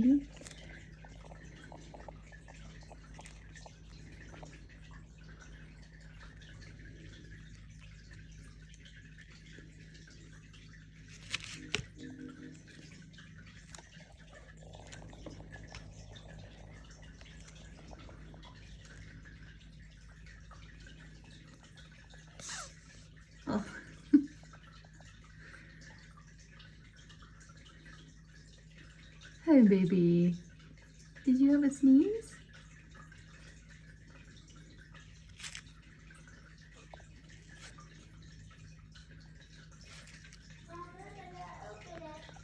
Oh. Hi, baby. Did you have a sneeze?